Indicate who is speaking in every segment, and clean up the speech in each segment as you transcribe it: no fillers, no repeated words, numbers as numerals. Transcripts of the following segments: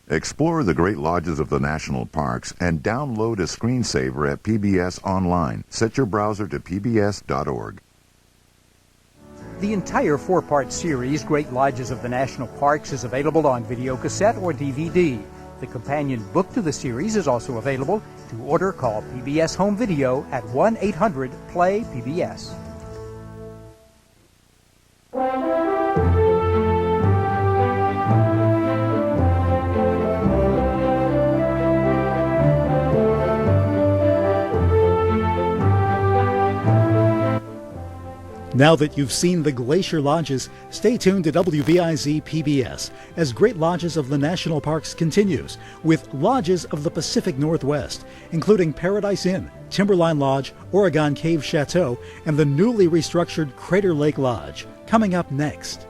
Speaker 1: Explore the great lodges of the national parks and download a screensaver at PBS Online. Set your browser to pbs.org.
Speaker 2: The entire four-part series, Great Lodges of the National Parks, is available on video cassette or DVD. The companion book to the series is also available. To order, call PBS Home Video at 1-800-PLAY-PBS.
Speaker 3: Now that you've seen the glacier lodges, stay tuned to WVIZ PBS as Great Lodges of the National Parks continues with Lodges of the Pacific Northwest, including Paradise Inn, Timberline Lodge, Oregon Cave Chateau, and the newly restructured Crater Lake Lodge, coming up next.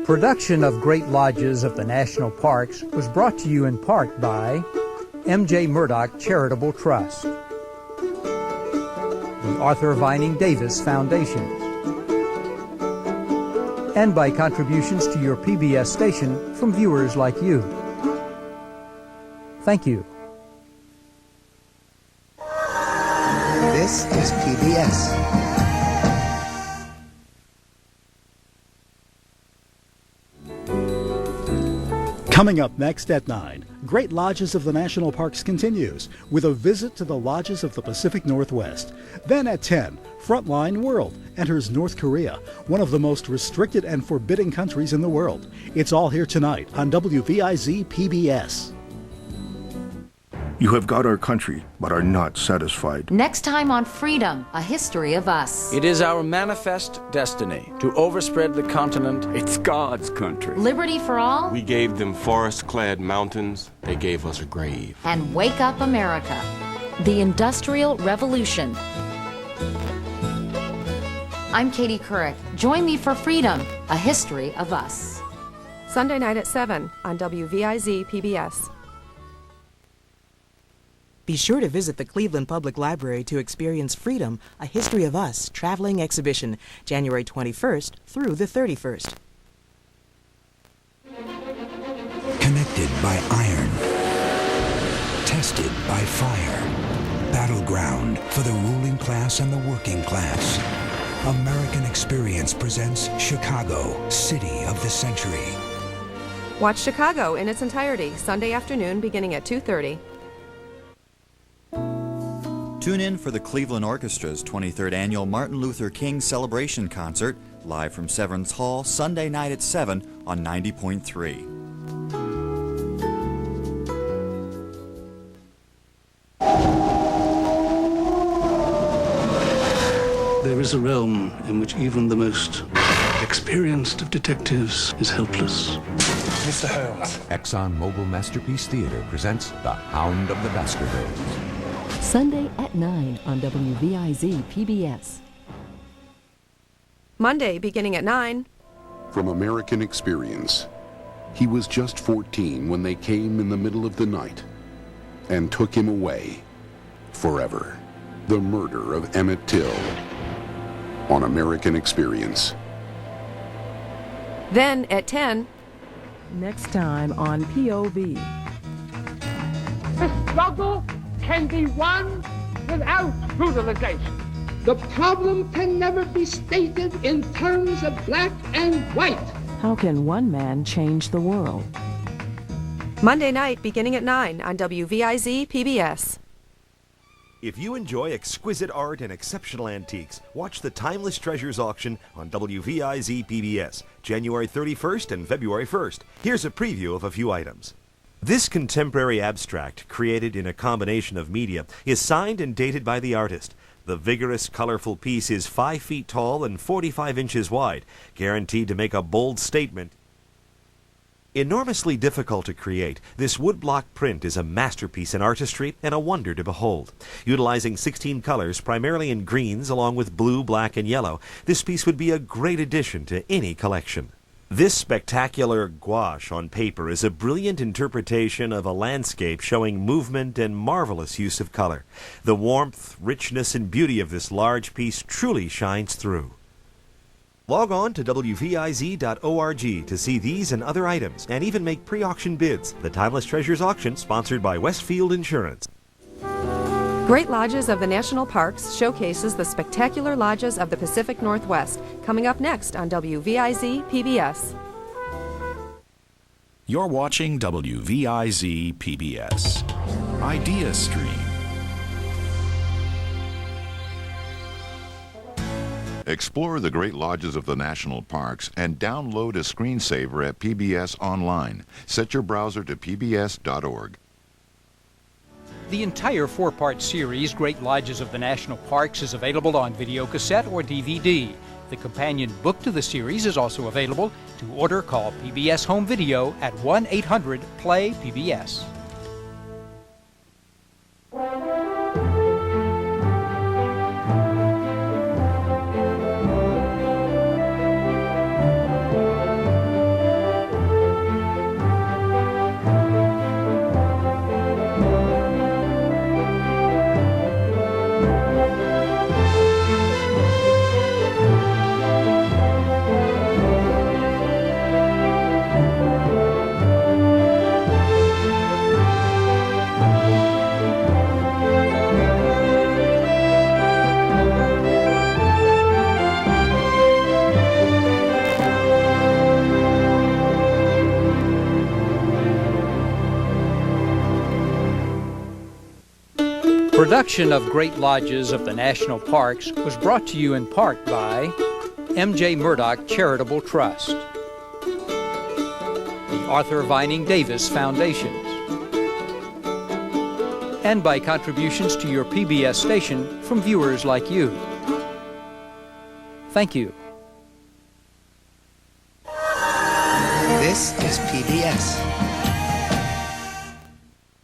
Speaker 2: Production of Great Lodges of the National Parks was brought to you in part by M.J. Murdoch Charitable Trust, the Arthur Vining Davis Foundation, and by contributions to your PBS station from viewers like you. Thank you.
Speaker 4: This is PBS.
Speaker 3: Coming up next at 9, Great Lodges of the National Parks continues with a visit to the lodges of the Pacific Northwest. Then at 10, Frontline World enters North Korea, one of the most restricted and forbidding countries in the world. It's all here tonight on WVIZ PBS.
Speaker 5: You have got our country, but are not satisfied.
Speaker 6: Next time on Freedom, a history of us.
Speaker 7: It is our manifest destiny to overspread the continent.
Speaker 8: It's God's country.
Speaker 6: Liberty for all.
Speaker 8: We gave them forest-clad mountains. They gave us a grave.
Speaker 6: And wake up America. The Industrial Revolution. I'm Katie Couric. Join me for Freedom, a history of us.
Speaker 9: Sunday night at 7 on WVIZ PBS.
Speaker 10: Be sure to visit the Cleveland Public Library to experience Freedom, a History of Us traveling exhibition, January 21st through the 31st.
Speaker 11: Connected by iron, tested by fire, battleground for the ruling class and the working class. American Experience presents Chicago, City of the Century.
Speaker 9: Watch Chicago in its entirety, Sunday afternoon beginning at 2:30.
Speaker 12: Tune in for the Cleveland Orchestra's 23rd Annual Martin Luther King Celebration Concert, live from Severance Hall, Sunday night at 7 on 90.3.
Speaker 13: There is a realm in which even the most experienced of detectives is helpless.
Speaker 14: Mr. Holmes. ExxonMobil Masterpiece Theatre presents The Hound of the Baskervilles.
Speaker 15: Sunday at 9 on WVIZ PBS.
Speaker 9: Monday beginning at 9.
Speaker 16: From American Experience. He was just 14 when they came in the middle of the night and took him away forever. The murder of Emmett Till on American Experience.
Speaker 9: Then at 10.
Speaker 15: Next time on P.O.V.
Speaker 17: The struggle can be won without brutalization. The problem can never be stated in terms of black and white.
Speaker 15: How can one man change the world?
Speaker 9: Monday night beginning at 9 on WVIZ PBS.
Speaker 18: If you enjoy exquisite art and exceptional antiques, watch the Timeless Treasures Auction on WVIZ PBS, January 31st and February 1st. Here's a preview of a few items. This contemporary abstract, created in a combination of media, is signed and dated by the artist. The vigorous, colorful piece is 5 feet tall and 45 inches wide, guaranteed to make a bold statement. Enormously difficult to create, this woodblock print is a masterpiece in artistry and a wonder to behold. Utilizing 16 colors, primarily in greens along with blue, black, and yellow, this piece would be a great addition to any collection. This spectacular gouache on paper is a brilliant interpretation of a landscape showing movement and marvelous use of color. The warmth, richness, and beauty of this large piece truly shines through. Log on to WVIZ.org to see these and other items, and even make pre-auction bids. The Timeless Treasures Auction, sponsored by Westfield Insurance.
Speaker 9: Great Lodges of the National Parks showcases the spectacular lodges of the Pacific Northwest, coming up next on WVIZ PBS.
Speaker 19: You're watching WVIZ PBS. Idea Stream.
Speaker 1: Explore the great lodges of the national parks and download a screensaver at PBS Online. Set your browser to pbs.org.
Speaker 2: The entire four-part series, Great Lodges of the National Parks, is available on videocassette or DVD. The companion book to the series is also available. To order, call PBS Home Video at 1-800-PLAY-PBS. Production of Great Lodges of the National Parks was brought to you in part by M.J. Murdoch Charitable Trust, the Arthur Vining Davis Foundation, and by contributions to your PBS station from viewers like you. Thank you.
Speaker 4: This is PBS.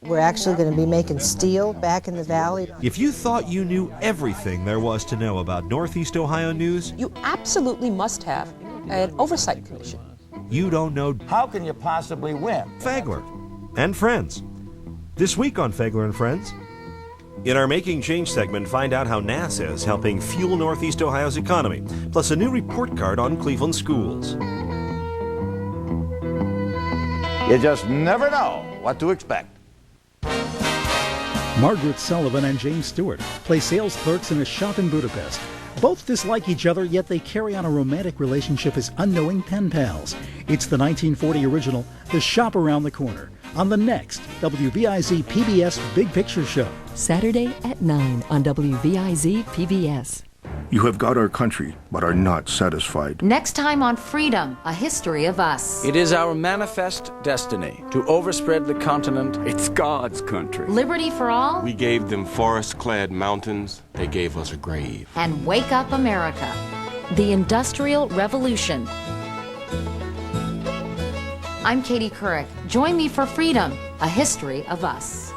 Speaker 20: We're actually going to be making steel back in the valley.
Speaker 18: If you thought you knew everything there was to know about Northeast Ohio news,
Speaker 21: you absolutely must have an oversight commission.
Speaker 18: You don't know.
Speaker 22: How can you possibly win?
Speaker 18: Fagler and Friends. This week on Fagler and Friends. In our Making Change segment, find out how NASA is helping fuel Northeast Ohio's economy, plus a new report card on Cleveland schools.
Speaker 22: You just never know what to expect.
Speaker 3: Margaret Sullivan and James Stewart play sales clerks in a shop in Budapest. Both dislike each other, yet they carry on a romantic relationship as unknowing pen pals. It's the 1940 original, The Shop Around the Corner, on the next WVIZ PBS Big Picture Show.
Speaker 15: Saturday at 9 on WVIZ PBS.
Speaker 5: You have got our country, but are not satisfied.
Speaker 6: Next time on Freedom, a history of us.
Speaker 7: It is our manifest destiny to overspread the continent.
Speaker 8: It's God's country.
Speaker 6: Liberty for all.
Speaker 8: We gave them forest-clad mountains. They gave us a grave.
Speaker 6: And wake up America. The Industrial Revolution. I'm Katie Couric. Join me for Freedom, a history of us.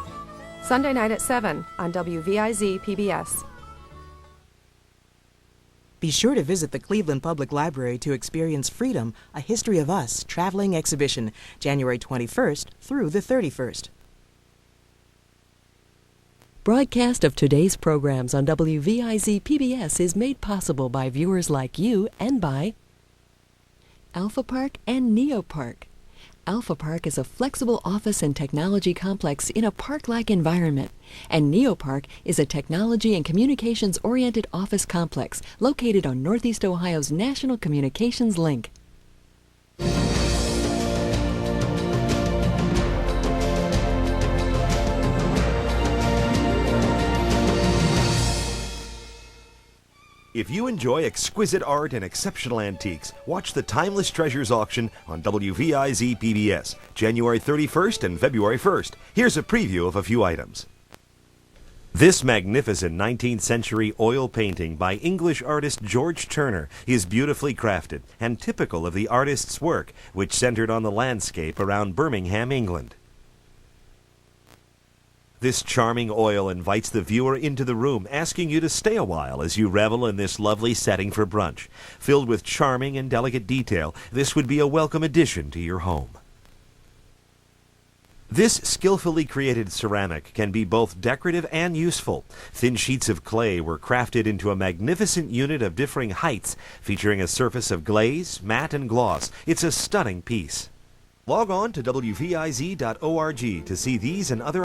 Speaker 9: Sunday night at 7 on WVIZ PBS.
Speaker 10: Be sure to visit the Cleveland Public Library to experience Freedom, a History of Us traveling exhibition, January 21st through the 31st.
Speaker 15: Broadcast of today's programs on WVIZ PBS is made possible by viewers like you and by Alpha Park and Neo Park. Alpha Park is a flexible office and technology complex in a park-like environment, and Neo Park is a technology and communications-oriented office complex located on Northeast Ohio's National Communications Link.
Speaker 18: If you enjoy exquisite art and exceptional antiques, watch the Timeless Treasures Auction on WVIZ PBS, January 31st and February 1st. Here's a preview of a few items. This magnificent 19th century oil painting by English artist George Turner is beautifully crafted and typical of the artist's work, which centered on the landscape around Birmingham, England. This charming oil invites the viewer into the room, asking you to stay a while as you revel in this lovely setting for brunch. Filled with charming and delicate detail, this would be a welcome addition to your home. This skillfully created ceramic can be both decorative and useful. Thin sheets of clay were crafted into a magnificent unit of differing heights, featuring a surface of glaze, matte, and gloss. It's a stunning piece. Log on to WVIZ.org to see these and other